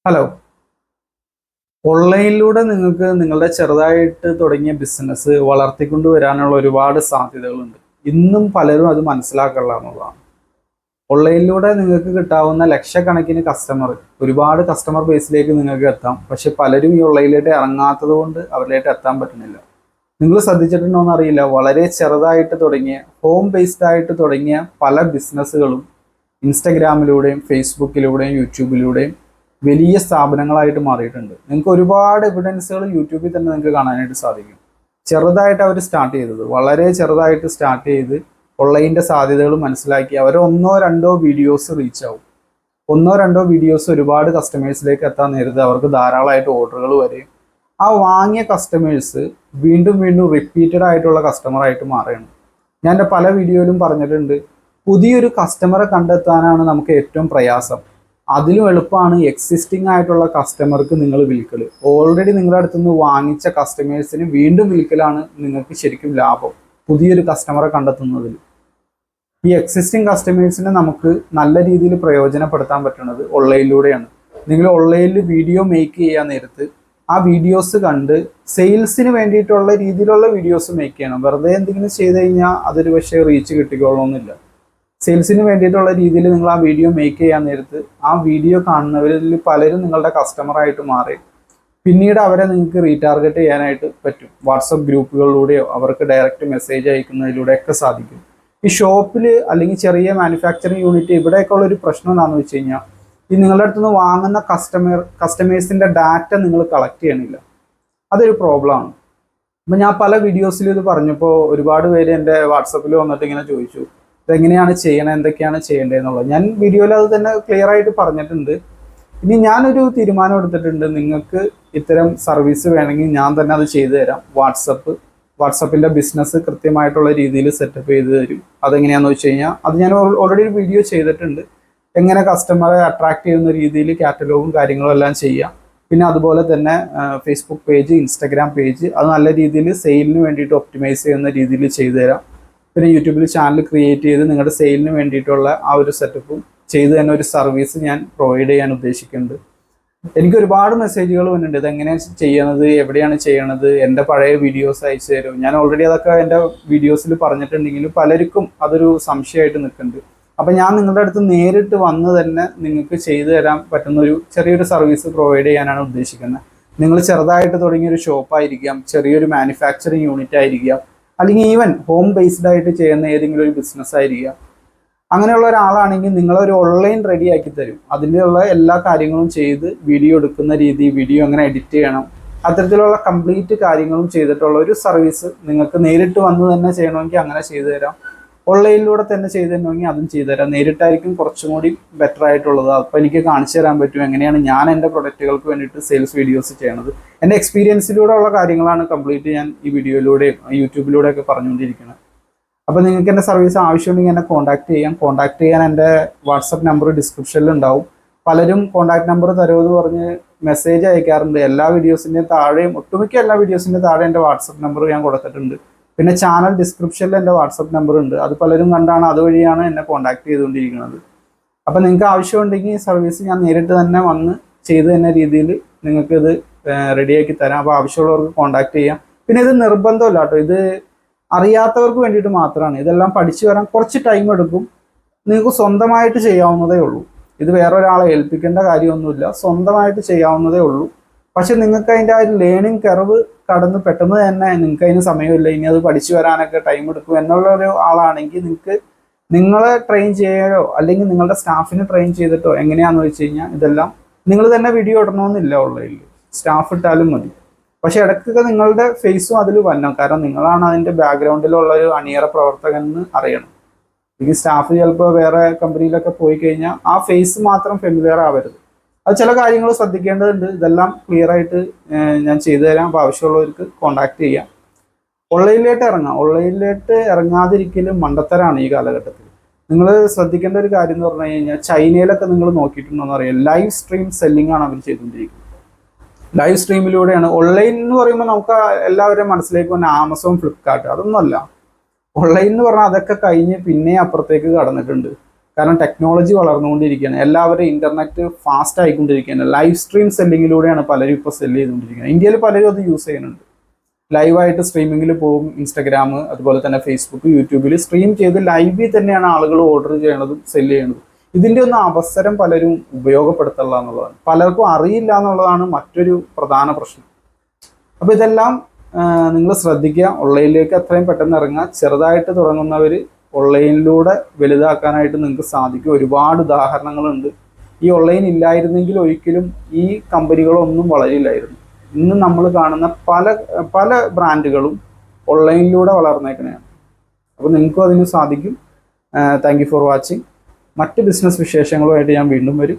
Hello. ഓൺലൈനിലൂടെ നിങ്ങൾക്ക് നിങ്ങളുടെ ചെറുതായിട്ട് തുടങ്ങിയ ബിസിനസ് വളർത്തിക്കൊണ്ടുവരാനുള്ള ഒരുപാട് സാധ്യതകളുണ്ട്. ഇന്നും പലരും അത് മനസ്സിലാക്കില്ല എന്നുള്ളതാണ്. ഓൺലൈനിലൂടെ നിങ്ങൾക്ക് കിട്ടാവുന്ന ലക്ഷക്കണക്കിന് ഒരുപാട് കസ്റ്റമർ ബേസിലേക്ക് നിങ്ങൾക്ക് എത്താം. പക്ഷെ പലരും ഈ ഓൺലൈനിലേക്ക് ഇറങ്ങാത്തത് കൊണ്ട് അവരിലേക്ക് എത്താൻ പറ്റുന്നില്ല. നിങ്ങൾ ശ്രദ്ധിച്ചിട്ടുണ്ടോ എന്നറിയില്ല, വളരെ ചെറുതായിട്ട് തുടങ്ങിയ ഹോം ബേസ്ഡ് ആയിട്ട് തുടങ്ങിയ പല ബിസിനസ്സുകളും ഇൻസ്റ്റഗ്രാമിലൂടെയും ഫേസ്ബുക്കിലൂടെയും യൂട്യൂബിലൂടെയും വലിയ സ്ഥാപനങ്ങളായിട്ട് മാറിയിട്ടുണ്ട്. നിങ്ങൾക്ക് ഒരുപാട് എവിഡൻസുകൾ യൂട്യൂബിൽ തന്നെ നിങ്ങൾക്ക് കാണാനായിട്ട് സാധിക്കും. ചെറുതായിട്ട് അവർ സ്റ്റാർട്ട് ചെയ്തത്, വളരെ ചെറുതായിട്ട് സ്റ്റാർട്ട് ചെയ്ത് ഓൺലൈനിൻ്റെ സാധ്യതകൾ മനസ്സിലാക്കി അവർ ഒന്നോ രണ്ടോ വീഡിയോസ് റീച്ച് ആവും. ഒന്നോ രണ്ടോ വീഡിയോസ് ഒരുപാട് കസ്റ്റമേഴ്സിലേക്ക് എത്താൻ നേരത്തെ അവർക്ക് ധാരാളമായിട്ട് ഓർഡറുകൾ വരും. ആ വാങ്ങിയ കസ്റ്റമേഴ്സ് വീണ്ടും വീണ്ടും റിപ്പീറ്റഡ് ആയിട്ടുള്ള കസ്റ്റമറായിട്ട് മാറുകയാണ്. ഞാൻ എൻ്റെ പല വീഡിയോയിലും പറഞ്ഞിട്ടുണ്ട്, പുതിയൊരു കസ്റ്റമറെ കണ്ടെത്താനാണ് നമുക്ക് ഏറ്റവും പ്രയാസം. അതിലും എളുപ്പമാണ് എക്സിസ്റ്റിംഗ് ആയിട്ടുള്ള കസ്റ്റമർക്ക് നിങ്ങൾ വിൽക്കൽ. ഓൾറെഡി നിങ്ങളുടെ അടുത്ത് നിന്ന് വാങ്ങിച്ച കസ്റ്റമേഴ്സിന് വീണ്ടും വിൽക്കലാണ് നിങ്ങൾക്ക് ശരിക്കും ലാഭം പുതിയൊരു കസ്റ്റമറെ കണ്ടെത്തുന്നതിൽ. ഈ എക്സിസ്റ്റിംഗ് കസ്റ്റമേഴ്സിനെ നമുക്ക് നല്ല രീതിയിൽ പ്രയോജനപ്പെടുത്താൻ പറ്റുന്നത് ഓൺലൈനിലൂടെയാണ്. നിങ്ങൾ ഓൺലൈനിൽ വീഡിയോ മേക്ക് ചെയ്യാൻ നേരത്ത് ആ വീഡിയോസ് കണ്ട് സെയിൽസിന് വേണ്ടിയിട്ടുള്ള രീതിയിലുള്ള വീഡിയോസ് മേക്ക് ചെയ്യണം. വെറുതെ എന്തെങ്കിലും ചെയ്ത് കഴിഞ്ഞാൽ അതൊരു പക്ഷേ റീച്ച് കിട്ടിക്കൊള്ളണമെന്നില്ല. സെയിൽസിന് വേണ്ടിയിട്ടുള്ള രീതിയിൽ നിങ്ങൾ ആ വീഡിയോ മേക്ക് ചെയ്യാൻ നേരത്ത് ആ വീഡിയോ കാണുന്നവരിൽ പലരും നിങ്ങളുടെ കസ്റ്റമറായിട്ട് മാറി പിന്നീട് അവരെ നിങ്ങൾക്ക് റീടാർഗറ്റ് ചെയ്യാനായിട്ട് പറ്റും. വാട്സപ്പ് ഗ്രൂപ്പുകളിലൂടെയോ അവർക്ക് ഡയറക്റ്റ് മെസ്സേജ് അയക്കുന്നതിലൂടെയൊക്കെ സാധിക്കും. ഈ ഷോപ്പിൽ അല്ലെങ്കിൽ ചെറിയ മാനുഫാക്ചറിങ് യൂണിറ്റ് ഇവിടെയൊക്കെ ഉള്ളൊരു പ്രശ്നം എന്താണെന്ന് വെച്ച് കഴിഞ്ഞാൽ, ഈ നിങ്ങളുടെ അടുത്ത് നിന്ന് വാങ്ങുന്ന കസ്റ്റമേഴ്സിൻ്റെ ഡാറ്റ നിങ്ങൾ കളക്ട് ചെയ്യണില്ല. അതൊരു പ്രോബ്ലമാണ്. അപ്പം ഞാൻ പല വീഡിയോസിലും ഇത് പറഞ്ഞപ്പോൾ ഒരുപാട് പേര് എൻ്റെ വാട്സപ്പിൽ വന്നിട്ട് ഇങ്ങനെ ചോദിച്ചു, ഇതെങ്ങനെയാണ് ചെയ്യണത്, എന്തൊക്കെയാണ് ചെയ്യേണ്ടതെന്നുള്ളത്. ഞാൻ വീഡിയോയിൽ അത് തന്നെ ക്ലിയർ ആയിട്ട് പറഞ്ഞിട്ടുണ്ട്. ഇനി ഞാനൊരു തീരുമാനം എടുത്തിട്ടുണ്ട്, നിങ്ങൾക്ക് ഇത്തരം സർവീസ് വേണമെങ്കിൽ ഞാൻ തന്നെ അത് ചെയ്തു തരാം. വാട്സപ്പിൻ്റെ ബിസിനസ് കൃത്യമായിട്ടുള്ള രീതിയിൽ സെറ്റപ്പ് ചെയ്ത് തരും. അതെങ്ങനെയാണെന്ന് വെച്ച് കഴിഞ്ഞാൽ അത് ഞാൻ ഓൾറെഡി ഒരു വീഡിയോ ചെയ്തിട്ടുണ്ട്. എങ്ങനെ കസ്റ്റമറെ അട്രാക്ട് ചെയ്യുന്ന രീതിയിൽ കാറ്റലോഗും കാര്യങ്ങളും എല്ലാം ചെയ്യാം. പിന്നെ അതുപോലെ തന്നെ ഫേസ്ബുക്ക് പേജ്, ഇൻസ്റ്റഗ്രാം പേജ് അത് നല്ല രീതിയിൽ സെയിലിന് വേണ്ടിയിട്ട് ഒപ്റ്റിമൈസ് ചെയ്യുന്ന രീതിയിൽ ചെയ്തു തരാം. പിന്നെ യൂട്യൂബിൽ ചാനൽ ക്രിയേറ്റ് ചെയ്ത് നിങ്ങളുടെ സെയിലിന് വേണ്ടിയിട്ടുള്ള ആ ഒരു സെറ്റപ്പും ചെയ്ത് തന്നെ ഒരു സർവീസ് ഞാൻ പ്രൊവൈഡ് ചെയ്യാൻ ഉദ്ദേശിക്കുന്നുണ്ട്. എനിക്ക് ഒരുപാട് മെസ്സേജുകൾ വന്നിട്ടുണ്ട്, ഇതെങ്ങനെയാണ് ചെയ്യണത്, എവിടെയാണ് ചെയ്യണത്, എൻ്റെ പഴയ വീഡിയോസ് അയച്ചു തരും. ഞാൻ ഓൾറെഡി അതൊക്കെ എൻ്റെ വീഡിയോസിൽ പറഞ്ഞിട്ടുണ്ടെങ്കിലും പലർക്കും അതൊരു സംശയമായിട്ട് നിൽക്കുന്നുണ്ട്. അപ്പം ഞാൻ നിങ്ങളുടെ അടുത്ത് നേരിട്ട് വന്ന് തന്നെ നിങ്ങൾക്ക് ചെയ്തു തരാൻ പറ്റുന്ന ഒരു ചെറിയൊരു സർവീസ് പ്രൊവൈഡ് ചെയ്യാനാണ് ഉദ്ദേശിക്കുന്നത്. നിങ്ങൾ ചെറുതായിട്ട് തുടങ്ങിയൊരു ഷോപ്പായിരിക്കാം, ചെറിയൊരു മാനുഫാക്ചറിങ് യൂണിറ്റ് ആയിരിക്കാം, അല്ലെങ്കിൽ ഈവൻ ഹോം ബേസ്ഡ് ആയിട്ട് ചെയ്യുന്ന ഏതെങ്കിലും ഒരു ബിസിനസ് ആയിരിക്കാം. അങ്ങനെയുള്ള ഒരാളാണെങ്കിൽ നിങ്ങളൊരു ഓൺലൈൻ റെഡിയാക്കി തരും. അതിലുള്ള എല്ലാ കാര്യങ്ങളും ചെയ്ത് വീഡിയോ എടുക്കുന്ന രീതി, വീഡിയോ എങ്ങനെ എഡിറ്റ് ചെയ്യണം, അത്തരത്തിലുള്ള കംപ്ലീറ്റ് കാര്യങ്ങളും ചെയ്തിട്ടുള്ള ഒരു സർവീസ് നിങ്ങൾക്ക് നേരിട്ട് വന്ന് തന്നെ ചെയ്യണമെങ്കിൽ അങ്ങനെ ചെയ്തു തരാം. ഓൺലൈനിലൂടെ തന്നെ ചെയ്തു തരണമെങ്കിൽ അതും ചെയ്തു തരാം. നേരിട്ടായിരിക്കും കുറച്ചും കൂടി ബെറ്റർ ആയിട്ടുള്ളത്. അപ്പോൾ എനിക്ക് കാണിച്ചു തരാൻ പറ്റും എങ്ങനെയാണ് ഞാൻ എൻ്റെ പ്രൊഡക്റ്റുകൾക്ക് വേണ്ടിയിട്ട് സെയിൽസ് വീഡിയോസ് ചെയ്യണത്. എൻ്റെ എക്സ്പീരിയൻസിലൂടെ ഉള്ള കാര്യങ്ങളാണ് കംപ്ലീറ്റ് ഞാൻ ഈ വീഡിയോയിലൂടെയും യൂട്യൂബിലൂടെയൊക്കെ പറഞ്ഞുകൊണ്ടിരിക്കുന്നത്. അപ്പോൾ നിങ്ങൾക്ക് എൻ്റെ സർവീസ് ആവശ്യമുണ്ടെങ്കിൽ എന്നെ കോൺടാക്ട് ചെയ്യാൻ എൻ്റെ വാട്സപ്പ് നമ്പർ ഡിസ്ക്രിപ്ഷനിൽ ഉണ്ടാവും. പലരും കോൺടാക്ട് നമ്പർ തരുമെന്ന് പറഞ്ഞ് മെസ്സേജ് അയക്കാറുണ്ട്. എല്ലാ വീഡിയോസിൻ്റെയും താഴെയും, ഒട്ടുമിക്ക എല്ലാ വീഡിയോസിൻ്റെയും താഴെ എൻ്റെ വാട്സപ്പ് നമ്പർ ഞാൻ കൊടുത്തിട്ടുണ്ട്. പിന്നെ ചാനൽ ഡിസ്ക്രിപ്ഷനിൽ എൻ്റെ വാട്സപ്പ് നമ്പർ ഉണ്ട്. അത് പലരും കണ്ടാണ് അതുവഴിയാണ് എന്നെ കോൺടാക്ട് ചെയ്തുകൊണ്ടിരിക്കുന്നത്. അപ്പോൾ നിങ്ങൾക്ക് ആവശ്യമുണ്ടെങ്കിൽ ഈ സർവീസ് ഞാൻ നേരിട്ട് തന്നെ വന്ന് ചെയ്ത് തന്നെ രീതിയിൽ നിങ്ങൾക്കിത് റെഡിയാക്കി തരാം. അപ്പോൾ ആവശ്യമുള്ളവർക്ക് കോൺടാക്ട് ചെയ്യാം. പിന്നെ ഇത് നിർബന്ധമല്ല കേട്ടോ, ഇത് അറിയാത്തവർക്ക് വേണ്ടിയിട്ട് മാത്രമാണ്. ഇതെല്ലാം പഠിച്ചു വരാൻ കുറച്ച് ടൈം എടുക്കും. നിങ്ങൾക്ക് സ്വന്തമായിട്ട് ചെയ്യാവുന്നതേ ഉള്ളൂ. ഇത് വേറൊരാളെ ഏൽപ്പിക്കേണ്ട കാര്യമൊന്നുമില്ല, സ്വന്തമായിട്ട് ചെയ്യാവുന്നതേ ഉള്ളൂ. പക്ഷെ നിങ്ങൾക്ക് അതിൻ്റെ ആ ഒരു ലേണിംഗ് കർവ് കടന്ന് പെട്ടെന്ന് തന്നെ നിങ്ങൾക്ക് അതിന് സമയമില്ല, ഇനി അത് പഠിച്ചു വരാനൊക്കെ ടൈം എടുക്കും എന്നുള്ള ഒരു ആളാണെങ്കിൽ നിങ്ങൾക്ക് നിങ്ങളെ ട്രെയിൻ ചെയ്യാനോ അല്ലെങ്കിൽ നിങ്ങളുടെ സ്റ്റാഫിനെ ട്രെയിൻ ചെയ്തിട്ടോ എങ്ങനെയാണെന്ന് വെച്ച് കഴിഞ്ഞാൽ ഇതെല്ലാം നിങ്ങൾ തന്നെ വീഡിയോ ഇടണമെന്നില്ല, ഓൺലൈനിൽ സ്റ്റാഫ് ഇട്ടാലും മതി. പക്ഷെ ഇടയ്ക്കൊക്കെ നിങ്ങളുടെ ഫേസും അതിൽ വരണം, കാരണം നിങ്ങളാണ് അതിൻ്റെ ബാക്ക്ഗ്രൗണ്ടിലുള്ള ഒരു അണിയറ പ്രവർത്തകൻ എന്ന് അറിയണം. ഈ സ്റ്റാഫ് ചിലപ്പോൾ വേറെ കമ്പനിയിലൊക്കെ പോയി കഴിഞ്ഞാൽ ആ ഫേസ് മാത്രം ഫെമിലിയർ ആവരുത്. അത് ചില കാര്യങ്ങൾ ശ്രദ്ധിക്കേണ്ടതുണ്ട്. ഇതെല്ലാം ക്ലിയർ ആയിട്ട് ഞാൻ ചെയ്തു തരാം. അപ്പോൾ ആവശ്യമുള്ളവർക്ക് കോൺടാക്ട് ചെയ്യാം. ഓൺലൈനിലേക്ക് ഇറങ്ങാതിരിക്കലും മണ്ടത്തരാണ് ഈ കാലഘട്ടത്തിൽ. നിങ്ങൾ ശ്രദ്ധിക്കേണ്ട ഒരു കാര്യം എന്ന് പറഞ്ഞു കഴിഞ്ഞാൽ, ചൈനയിലൊക്കെ നിങ്ങൾ നോക്കിയിട്ടുണ്ടോയെന്ന് അറിയാം, ലൈവ് സ്ട്രീം സെല്ലിംഗ് ആണ് അവർ ചെയ്തുകൊണ്ടിരിക്കുന്നത്. ലൈവ് സ്ട്രീമിലൂടെയാണ്. ഓൺലൈൻ എന്ന് പറയുമ്പോൾ നമുക്ക് എല്ലാവരും മനസ്സിലേക്ക് വന്ന ആമസോൺ, ഫ്ലിപ്കാർട്ട്, അതൊന്നുമല്ല. ഓൺലൈൻ എന്ന് പറഞ്ഞാൽ അതൊക്കെ കഴിഞ്ഞ് പിന്നെ അപ്പുറത്തേക്ക് കടന്നിട്ടുണ്ട്. കാരണം ടെക്നോളജി വളർന്നുകൊണ്ടിരിക്കുകയാണ്, എല്ലാവരും ഇന്റർനെറ്റ് ഫാസ്റ്റ് ആയിക്കൊണ്ടിരിക്കുകയാണ്. ലൈവ് സ്ട്രീം സെല്ലിങ്ങിലൂടെയാണ് പലരും ഇപ്പോൾ സെല്ല് ചെയ്തുകൊണ്ടിരിക്കുന്നത്. ഇന്ത്യയിൽ പലരും അത് യൂസ് ചെയ്യുന്നുണ്ട്. ലൈവായിട്ട് സ്ട്രീമിങ്ങിൽ പോകും. ഇൻസ്റ്റഗ്രാം, അതുപോലെ തന്നെ ഫേസ്ബുക്ക്, യൂട്യൂബിൽ സ്ട്രീം ചെയ്ത് ലൈവിൽ തന്നെയാണ് ആളുകൾ ഓർഡർ ചെയ്യണതും സെല്ല് ചെയ്യണതും. ഇതിൻ്റെ ഒന്നും അവസരം പലരും ഉപയോഗപ്പെടുത്തുക എന്നുള്ളതാണ്. പലർക്കും അറിയില്ല എന്നുള്ളതാണ് മറ്റൊരു പ്രധാന പ്രശ്നം. അപ്പോൾ ഇതെല്ലാം നിങ്ങൾ ശ്രദ്ധിക്കുക. ഓൺലൈനിലേക്ക് എത്രയും പെട്ടെന്ന് ഇറങ്ങുക. ചെറുതായിട്ട് തുടങ്ങുന്നവർ ഓൺലൈനിലൂടെ വലുതാക്കാനായിട്ട് നിങ്ങൾക്ക് സാധിക്കും. ഒരുപാട് ഉദാഹരണങ്ങളുണ്ട്. ഈ ഓൺലൈൻ ഇല്ലായിരുന്നെങ്കിൽ ഒരിക്കലും ഈ കമ്പനികളൊന്നും വളരില്ലായിരുന്നു. ഇന്ന് നമ്മൾ കാണുന്ന പല പല ബ്രാൻഡുകളും ഓൺലൈനിലൂടെ വളർന്നേക്കണെയാണ്. അപ്പോൾ നിങ്ങൾക്കും അതിന് സാധിക്കും. Thank you for watching. മറ്റ് ബിസിനസ് വിശേഷങ്ങളുമായിട്ട് ഞാൻ വീണ്ടും വരും.